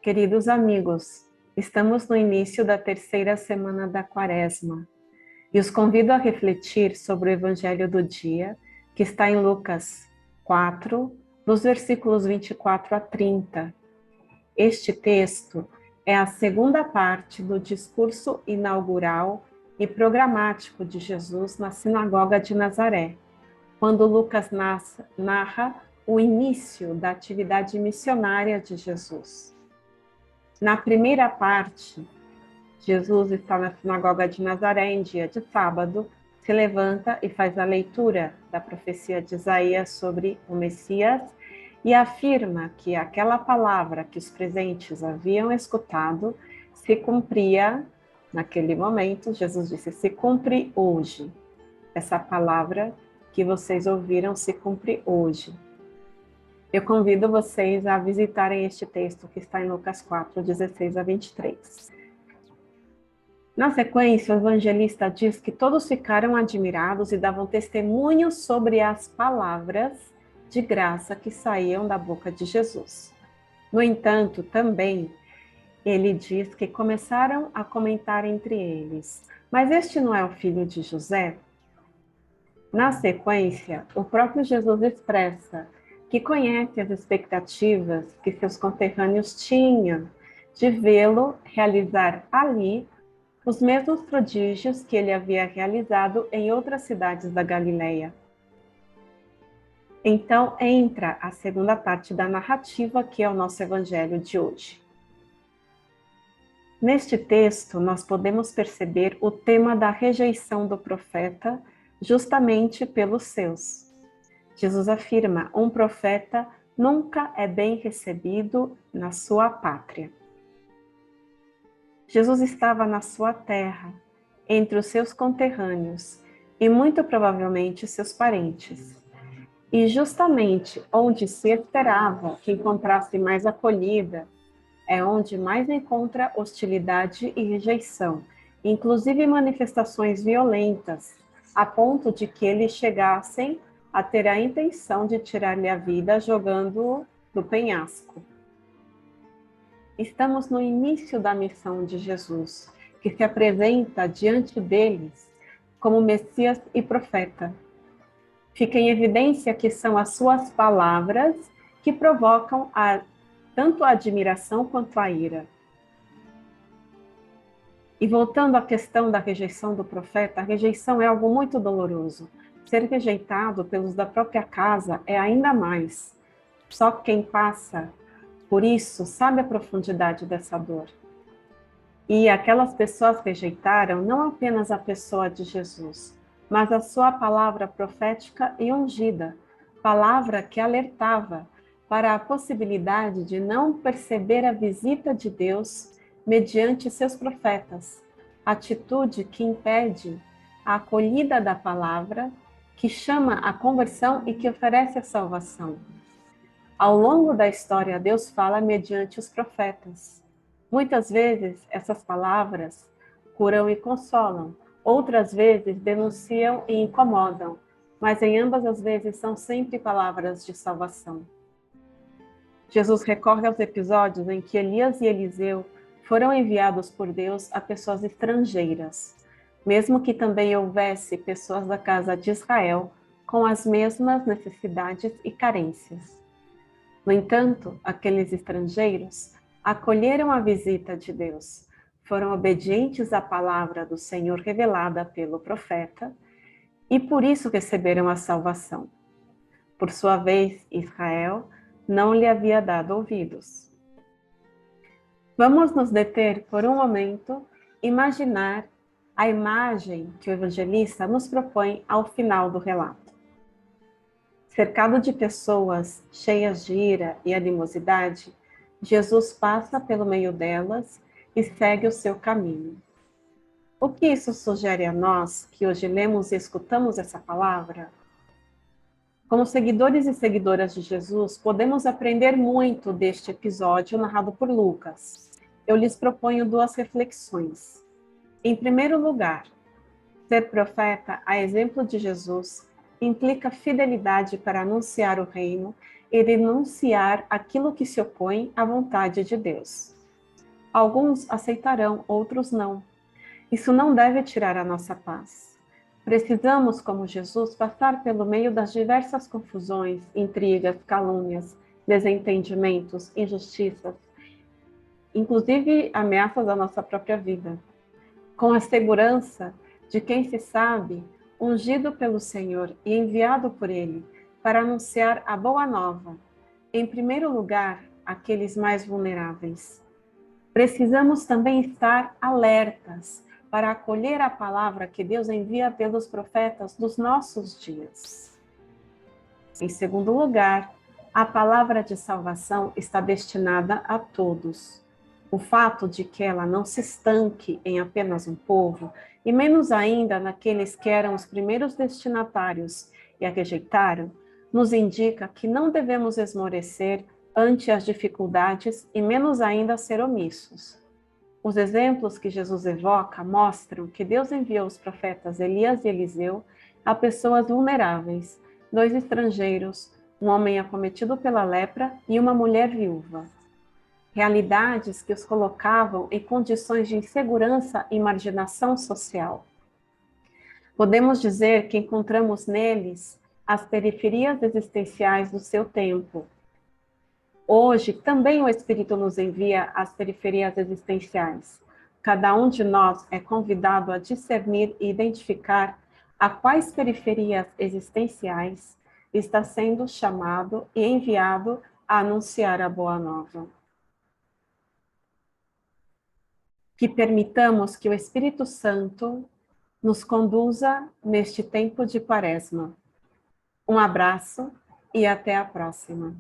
Queridos amigos, estamos no início da terceira semana da Quaresma e os convido a refletir sobre o Evangelho do dia, que está em Lucas 4, dos versículos 24 a 30. Este texto é a segunda parte do discurso inaugural e programático de Jesus na sinagoga de Nazaré, quando Lucas narra o início da atividade missionária de Jesus. Na primeira parte, Jesus está na sinagoga de Nazaré em dia de sábado, se levanta e faz a leitura da profecia de Isaías sobre o Messias e afirma que aquela palavra que os presentes haviam escutado se cumpria naquele momento. Jesus disse: se cumpre hoje. Essa palavra que vocês ouviram se cumpre hoje. Eu convido vocês a visitarem este texto que está em Lucas 4, 16 a 23. Na sequência, o evangelista diz que todos ficaram admirados e davam testemunho sobre as palavras de graça que saíam da boca de Jesus. No entanto, também, ele diz que começaram a comentar entre eles: mas este não é o filho de José? Na sequência, o próprio Jesus expressa que conhece as expectativas que seus conterrâneos tinham de vê-lo realizar ali os mesmos prodígios que ele havia realizado em outras cidades da Galileia. Então entra a segunda parte da narrativa, que é o nosso evangelho de hoje. Neste texto, nós podemos perceber o tema da rejeição do profeta justamente pelos seus. Jesus afirma: um profeta nunca é bem recebido na sua pátria. Jesus estava na sua terra, entre os seus conterrâneos e muito provavelmente seus parentes. E justamente onde se esperava que encontrasse mais acolhida, é onde mais encontra hostilidade e rejeição, inclusive manifestações violentas, a ponto de que eles chegassem a ter a intenção de tirar-lhe a vida jogando-o do penhasco. Estamos no início da missão de Jesus, que se apresenta diante deles como Messias e profeta. Fica em evidência que são as suas palavras que provocam tanto a admiração quanto a ira. E voltando à questão da rejeição do profeta, a rejeição é algo muito doloroso. Ser rejeitado pelos da própria casa é ainda mais. Só quem passa por isso sabe a profundidade dessa dor. E aquelas pessoas rejeitaram não apenas a pessoa de Jesus, mas a sua palavra profética e ungida, palavra que alertava para a possibilidade de não perceber a visita de Deus mediante seus profetas, atitude que impede a acolhida da palavra, que chama a conversão e que oferece a salvação. Ao longo da história, Deus fala mediante os profetas. Muitas vezes, essas palavras curam e consolam, outras vezes denunciam e incomodam, mas em ambas as vezes são sempre palavras de salvação. Jesus recorre aos episódios em que Elias e Eliseu foram enviados por Deus a pessoas estrangeiras, mesmo que também houvesse pessoas da casa de Israel com as mesmas necessidades e carências. No entanto, aqueles estrangeiros acolheram a visita de Deus, foram obedientes à palavra do Senhor revelada pelo profeta e por isso receberam a salvação. Por sua vez, Israel não lhe havia dado ouvidos. Vamos nos deter por um momento, imaginar a imagem que o evangelista nos propõe ao final do relato. Cercado de pessoas cheias de ira e animosidade, Jesus passa pelo meio delas e segue o seu caminho. O que isso sugere a nós, que hoje lemos e escutamos essa palavra? Como seguidores e seguidoras de Jesus, podemos aprender muito deste episódio narrado por Lucas. Eu lhes proponho duas reflexões. Em primeiro lugar, ser profeta, a exemplo de Jesus, implica fidelidade para anunciar o reino e denunciar aquilo que se opõe à vontade de Deus. Alguns aceitarão, outros não. Isso não deve tirar a nossa paz. Precisamos, como Jesus, passar pelo meio das diversas confusões, intrigas, calúnias, desentendimentos, injustiças, inclusive ameaças à nossa própria vida, com a segurança de quem se sabe ungido pelo Senhor e enviado por Ele para anunciar a boa nova, em primeiro lugar, àqueles mais vulneráveis. Precisamos também estar alertas para acolher a palavra que Deus envia pelos profetas dos nossos dias. Em segundo lugar, a palavra de salvação está destinada a todos. O fato de que ela não se estanque em apenas um povo, e menos ainda naqueles que eram os primeiros destinatários e a rejeitaram, nos indica que não devemos esmorecer ante as dificuldades e menos ainda ser omissos. Os exemplos que Jesus evoca mostram que Deus enviou os profetas Elias e Eliseu a pessoas vulneráveis, 2 estrangeiros, um homem acometido pela lepra e uma mulher viúva. Realidades que os colocavam em condições de insegurança e marginação social. Podemos dizer que encontramos neles as periferias existenciais do seu tempo. Hoje, também o Espírito nos envia às periferias existenciais. Cada um de nós é convidado a discernir e identificar a quais periferias existenciais está sendo chamado e enviado a anunciar a boa nova. Que permitamos que o Espírito Santo nos conduza neste tempo de Quaresma. Um abraço e até a próxima.